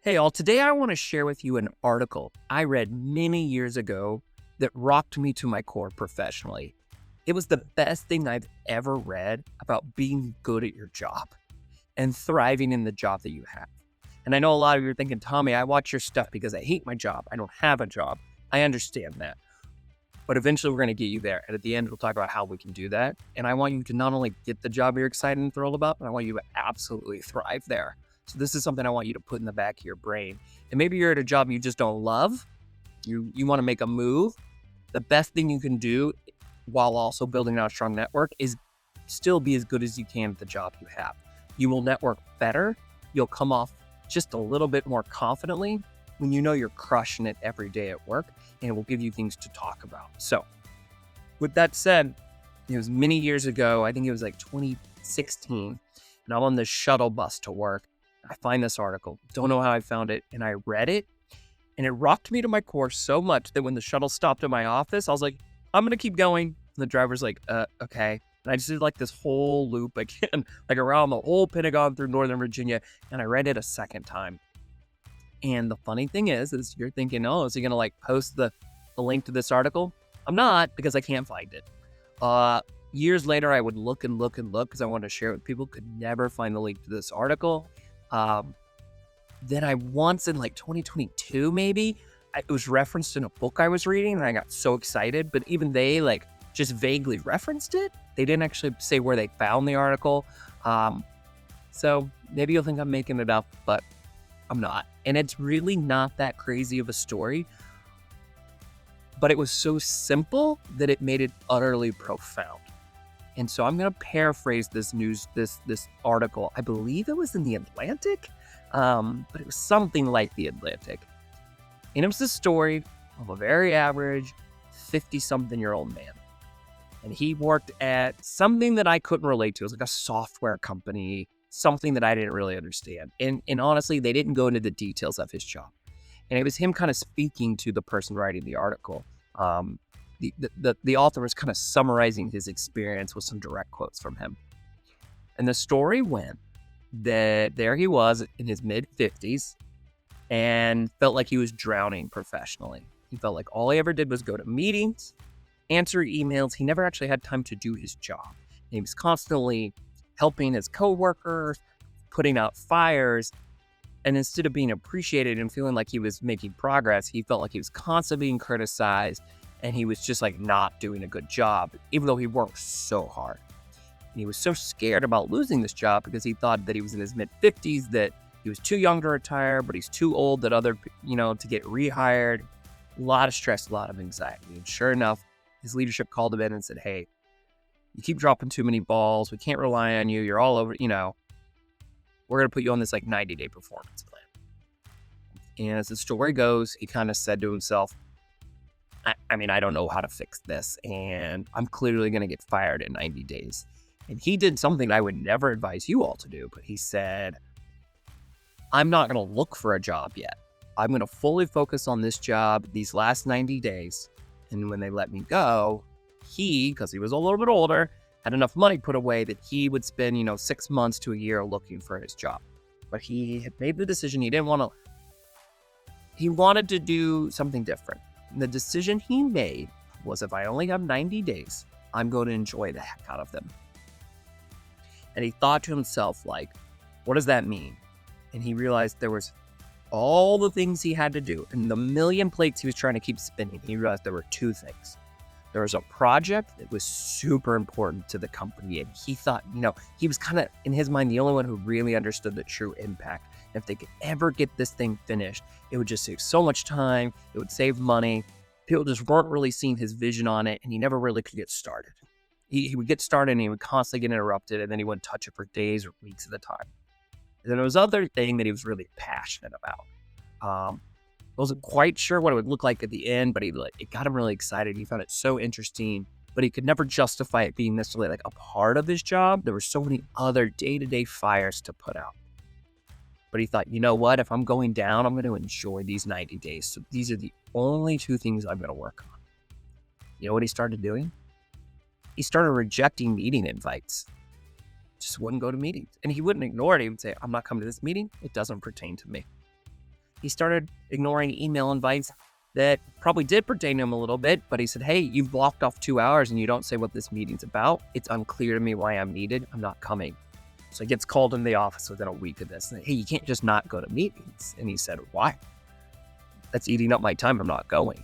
Hey all, today I want to share with you an article I read many years ago that rocked me to my core professionally. It was the best thing I've ever read about being good at your job and thriving in the job that you have. And I know a lot of you are thinking, Tommy, I watch your stuff because I hate my job. I don't have a job. I understand that. But eventually we're going to get you there. And at the end, we'll talk about how we can do that. And I want you to not only get the job you're excited and thrilled about, but I want you to absolutely thrive there. So this is something I want you to put in the back of your brain. And maybe you're at a job you just don't love. You want to make a move. The best thing you can do while also building out a strong network is still be as good as you can at the job you have. You will network better. You'll come off just a little bit more confidently when you know you're crushing it every day at work, and it will give you things to talk about. So with that said, it was many years ago. I think it was like 2016, and I'm on the shuttle bus to work. I find this article, don't know how I found it, and I read it, and it rocked me to my core so much that when the shuttle stopped at my office, I was like, I'm going to keep going. And the driver's like, okay. And I just did like this whole loop again, like around the whole Pentagon through Northern Virginia, and I read it a second time. And the funny thing is you're thinking, oh, is he going to like post the link to this article? I'm not, because I can't find it. Years later, I would look and look and look because I wanted to share it with people, could never find the link to this article. Then I once in like 2022, maybe, it was referenced in a book I was reading and I got so excited, but even they like just vaguely referenced it. They didn't actually say where they found the article. So maybe you'll think I'm making it up, but I'm not. And it's really not that crazy of a story, but it was so simple that it made it utterly profound. And so I'm going to paraphrase this article. I believe it was in the Atlantic, but it was something like the Atlantic. And it was the story of a very average 50-something-year-old man. And he worked at something that I couldn't relate to. It was like a software company, something that I didn't really understand. And honestly, they didn't go into the details of his job. And it was him kind of speaking to the person writing the article. The author was kind of summarizing his experience with some direct quotes from him. And the story went that there he was in his mid-50s and felt like he was drowning professionally. He felt like all he ever did was go to meetings, answer emails. He never actually had time to do his job. And he was constantly helping his coworkers, putting out fires. And instead of being appreciated and feeling like he was making progress, he felt like he was constantly being criticized and he was just like not doing a good job, even though he worked so hard. And he was so scared about losing this job because he thought that he was in his mid-50s, that he was too young to retire, but he's too old to get rehired. A lot of stress, a lot of anxiety. And sure enough, his leadership called him in and said, hey, you keep dropping too many balls. We can't rely on you. You're all over, we're going to put you on this like 90-day performance plan. And as the story goes, he kind of said to himself, I don't know how to fix this, and I'm clearly going to get fired in 90 days. And he did something I would never advise you all to do, but he said, I'm not going to look for a job yet. I'm going to fully focus on this job these last 90 days. And when they let me go, because he was a little bit older, had enough money put away that he would spend, 6 months to a year looking for his job. But he had made the decision he wanted to do something different. And the decision he made was, if I only have 90 days, I'm going to enjoy the heck out of them. And he thought to himself, like, what does that mean? And he realized there was all the things he had to do and the million plates he was trying to keep spinning. He realized there were two things. There was a project that was super important to the company, and he thought, he was kind of, in his mind, the only one who really understood the true impact. If they could ever get this thing finished, it would just save so much time, it would save money. People just weren't really seeing his vision on it, and he never really could get started. He would get started, and he would constantly get interrupted, and then he wouldn't touch it for days or weeks at a time. And then there was other thing that he was really passionate about. Wasn't quite sure what it would look like at the end, but it got him really excited. He found it so interesting, but he could never justify it being necessarily like a part of his job. There were so many other day-to-day fires to put out. But he thought, you know what? If I'm going down, I'm going to enjoy these 90 days. So these are the only two things I'm going to work on. You know what he started doing? He started rejecting meeting invites. Just wouldn't go to meetings. And he wouldn't ignore it. He would say, I'm not coming to this meeting. It doesn't pertain to me. he started ignoring email invites that probably did pertain to him a little bit, but he said, hey, you've blocked off 2 hours and you don't say what this meeting's about. It's unclear to me why I'm needed. I'm not coming. So he gets called into the office within a week of this. And, hey, you can't just not go to meetings. And he said, why? That's eating up my time. I'm not going.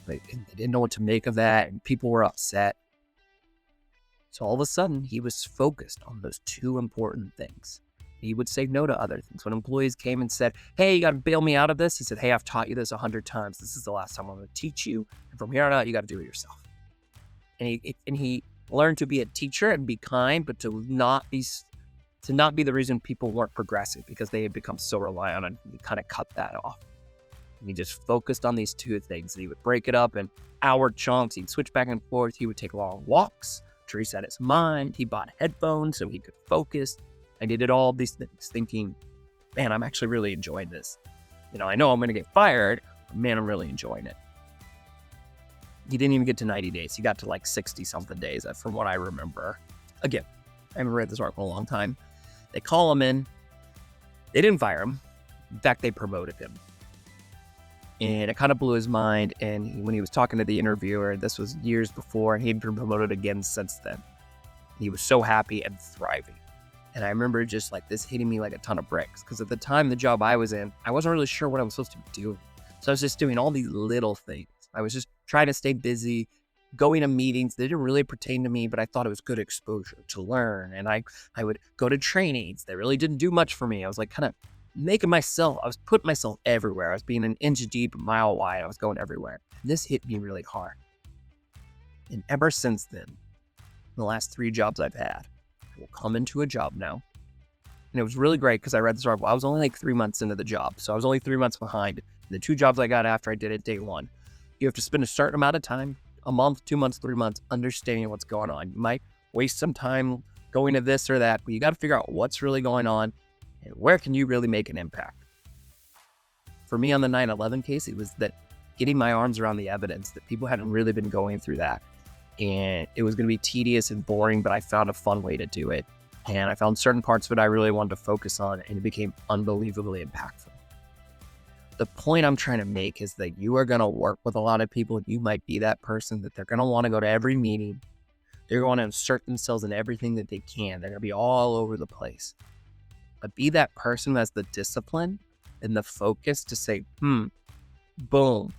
They didn't know what to make of that, and people were upset. So all of a sudden, he was focused on those two important things. He would say no to other things. When employees came and said, hey, you got to bail me out of this, he said, hey, I've taught you this 100 times. This is the last time I'm going to teach you. And from here on out, you got to do it yourself. And he learned to be a teacher and be kind, but to not be the reason people weren't progressive, because they had become so reliant on it. He kind of cut that off. And he just focused on these two things. And he would break it up in hour chunks. He'd switch back and forth. He would take long walks to reset his mind. He bought headphones so he could focus. And he did all these things thinking, man, I'm actually really enjoying this. I know I'm going to get fired, but man, I'm really enjoying it. He didn't even get to 90 days. He got to like 60 something days from what I remember. Again, I haven't read this article in a long time. They call him in. They didn't fire him. In fact, they promoted him. And it kind of blew his mind. And when he was talking to the interviewer, this was years before, and he'd been promoted again since then. He was so happy and thriving. And I remember just like this hitting me like a ton of bricks, because at the time, the job I was in, I wasn't really sure what I was supposed to be doing. So I was just doing all these little things. I was just trying to stay busy, going to meetings. They didn't really pertain to me, but I thought it was good exposure to learn. And I would go to trainings that really didn't do much for me. I was like kind of I was putting myself everywhere. I was being an inch deep, a mile wide. I was going everywhere. And this hit me really hard. And ever since then, the last 3 jobs I've had, I will come into a job now. And it was really great because I read this article. I was only like 3 months into the job. So I was only 3 months behind. The 2 jobs I got after I did it day 1. You have to spend a certain amount of time, a month, 2 months, 3 months, understanding what's going on. You might waste some time going to this or that, but you got to figure out what's really going on and where can you really make an impact. For me on the 9/11 case, it was that getting my arms around the evidence that people hadn't really been going through that. And it was going to be tedious and boring, but I found a fun way to do it. And I found certain parts of it I really wanted to focus on, and it became unbelievably impactful. The point I'm trying to make is that you are going to work with a lot of people. You might be that person that they're going to want to go to every meeting. They're going to insert themselves in everything that they can. They're going to be all over the place. But be that person who has the discipline and the focus to say, boom,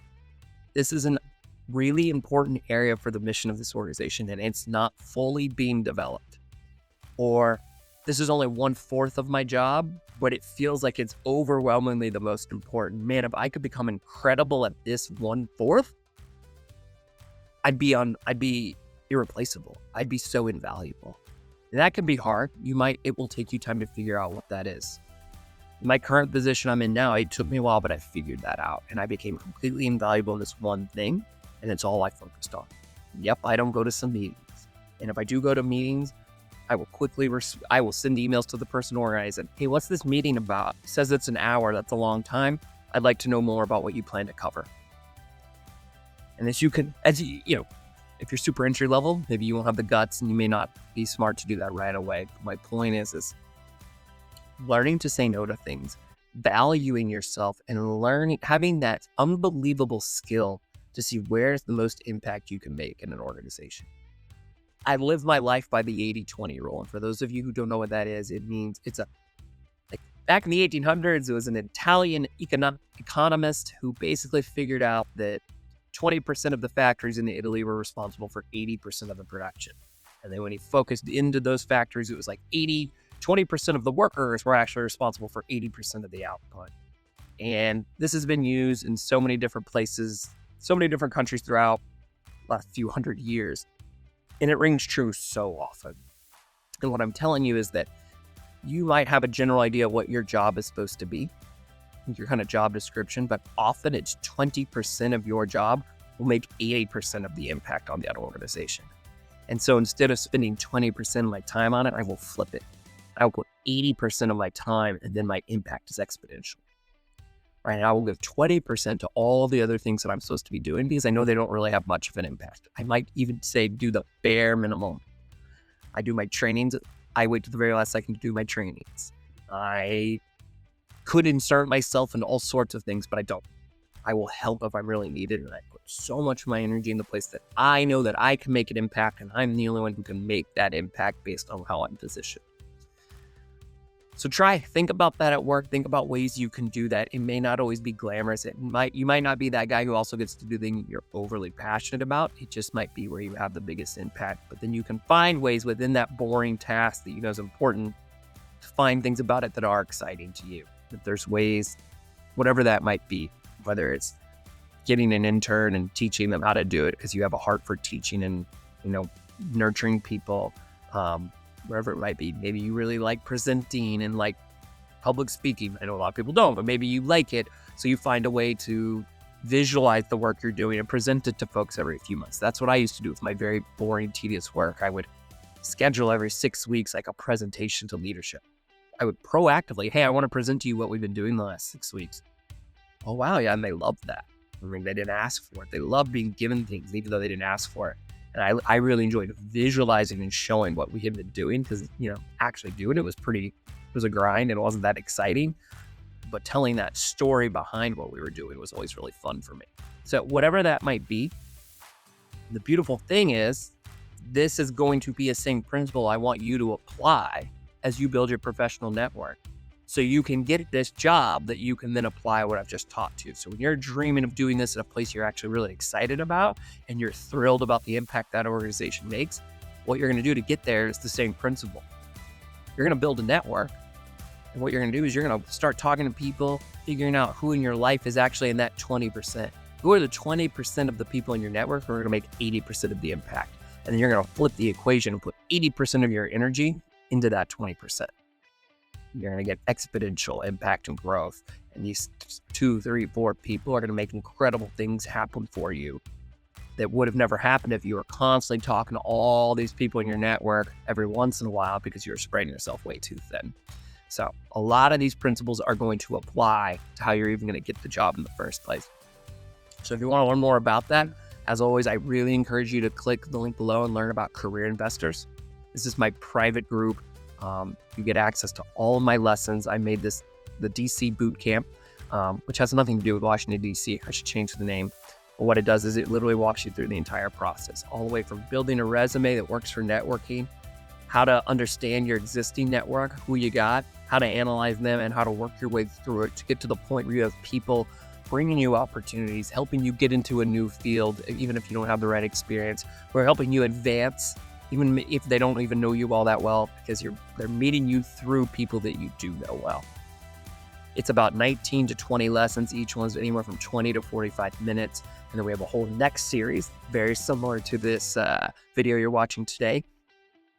this is a really important area for the mission of this organization, and it's not fully being developed. Or this is only 1/4 of my job, but it feels like it's overwhelmingly the most important. Man, if I could become incredible at this 1/4, I'd be irreplaceable. I'd be so invaluable. And that can be hard. It will take you time to figure out what that is. My current position I'm in now, it took me a while, but I figured that out. And I became completely invaluable in this one thing, and it's all I focused on. Yep, I don't go to some meetings. And if I do go to meetings, I will I will send emails to the person organizing. Hey, what's this meeting about? It says it's an hour. That's a long time. I'd like to know more about what you plan to cover. And if you're super entry level, maybe you won't have the guts and you may not be smart to do that right away. But my point is learning to say no to things, valuing yourself, and having that unbelievable skill to see where's the most impact you can make in an organization. I live my life by the 80-20 rule. And for those of you who don't know what that is, it means back in the 1800s, it was an Italian economist who basically figured out that 20% of the factories in Italy were responsible for 80% of the production. And then when he focused into those factories, it was like 20% of the workers were actually responsible for 80% of the output. And this has been used in so many different places, so many different countries throughout the last few hundred years. And it rings true so often. And what I'm telling you is that you might have a general idea what your job is supposed to be, your kind of job description, but often it's 20% of your job will make 80% of the impact on that organization. And so instead of spending 20% of my time on it, I will flip it. I will put 80% of my time, and then my impact is exponential. Right? And I will give 20% to all the other things that I'm supposed to be doing because I know they don't really have much of an impact. I might even say do the bare minimum. I do my trainings. I wait to the very last second to do my trainings. I could insert myself in all sorts of things, but I don't. I will help if I'm really needed, and I put so much of my energy in the place that I know that I can make an impact, and I'm the only one who can make that impact based on how I'm positioned. So think about that at work. Think about ways you can do that. It may not always be glamorous. You might not be that guy who also gets to do things you're overly passionate about. It just might be where you have the biggest impact. But then you can find ways within that boring task that you know is important to find things about it that are exciting to you. If there's ways, whatever that might be, whether it's getting an intern and teaching them how to do it because you have a heart for teaching and, nurturing people, wherever it might be. Maybe you really like presenting and like public speaking. I know a lot of people don't, but maybe you like it. So you find a way to visualize the work you're doing and present it to folks every few months. That's what I used to do with my very boring, tedious work. I would schedule every 6 weeks, like a presentation to leadership. I would proactively, hey, I want to present to you what we've been doing the last 6 weeks. Oh, wow. Yeah. And they loved that. I mean, they didn't ask for it. They loved being given things, even though they didn't ask for it. And I really enjoyed visualizing and showing what we had been doing because, actually doing it was a grind and it wasn't that exciting. But telling that story behind what we were doing was always really fun for me. So whatever that might be, the beautiful thing is this is going to be a same principle I want you to apply as you build your professional network. So you can get this job that you can then apply what I've just taught you. So when you're dreaming of doing this at a place you're actually really excited about and you're thrilled about the impact that organization makes, what you're going to do to get there is the same principle. You're going to build a network. And what you're going to do is you're going to start talking to people, figuring out who in your life is actually in that 20%. Who are the 20% of the people in your network who are going to make 80% of the impact? And then you're going to flip the equation and put 80% of your energy into that 20%. You're going to get exponential impact and growth. And these 2, 3, 4 people are going to make incredible things happen for you that would have never happened if you were constantly talking to all these people in your network every once in a while because you're spreading yourself way too thin. So a lot of these principles are going to apply to how you're even going to get the job in the first place. So if you want to learn more about that, as always, I really encourage you to click the link below and learn about Career Investors. This is my private group. You get access to all of my lessons. I made this the DC boot camp, which has nothing to do with Washington, DC. I should change the name. But what it does is it literally walks you through the entire process, all the way from building a resume that works for networking, how to understand your existing network, who you got, how to analyze them, and how to work your way through it to get to the point where you have people bringing you opportunities, helping you get into a new field, even if you don't have the right experience. We're helping you advance, even if they don't even know you all that well, because they're meeting you through people that you do know well. It's about 19 to 20 lessons. Each one's anywhere from 20 to 45 minutes. And then we have a whole next series, very similar to this video you're watching today,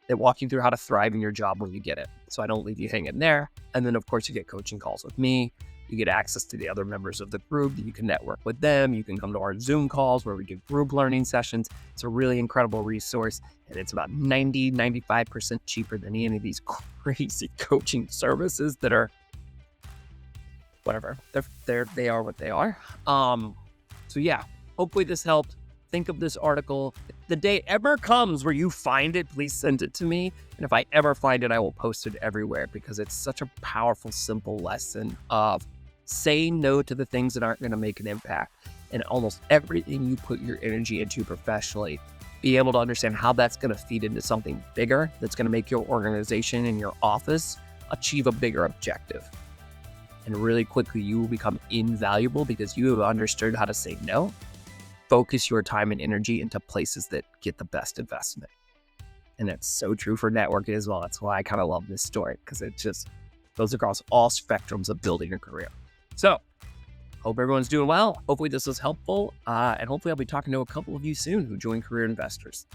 that walk you through how to thrive in your job when you get it. So I don't leave you hanging there. And then, of course, you get coaching calls with me. You get access to the other members of the group. You can network with them. You can come to our Zoom calls where we do group learning sessions. It's a really incredible resource. And it's about 95% cheaper than any of these crazy coaching services that are whatever. They are what they are. So yeah, hopefully this helped. Think of this article. If the day ever comes where you find it, please send it to me. And if I ever find it, I will post it everywhere because it's such a powerful, simple lesson of saying no to the things that aren't going to make an impact. And almost everything you put your energy into professionally, be able to understand how that's going to feed into something bigger that's going to make your organization and your office achieve a bigger objective. And really quickly, you will become invaluable because you have understood how to say no. Focus your time and energy into places that get the best investment. And that's so true for networking as well. That's why I kind of love this story, because it just goes across all spectrums of building a career. So hope everyone's doing well. Hopefully this was helpful. And hopefully I'll be talking to a couple of you soon who join Career Investors.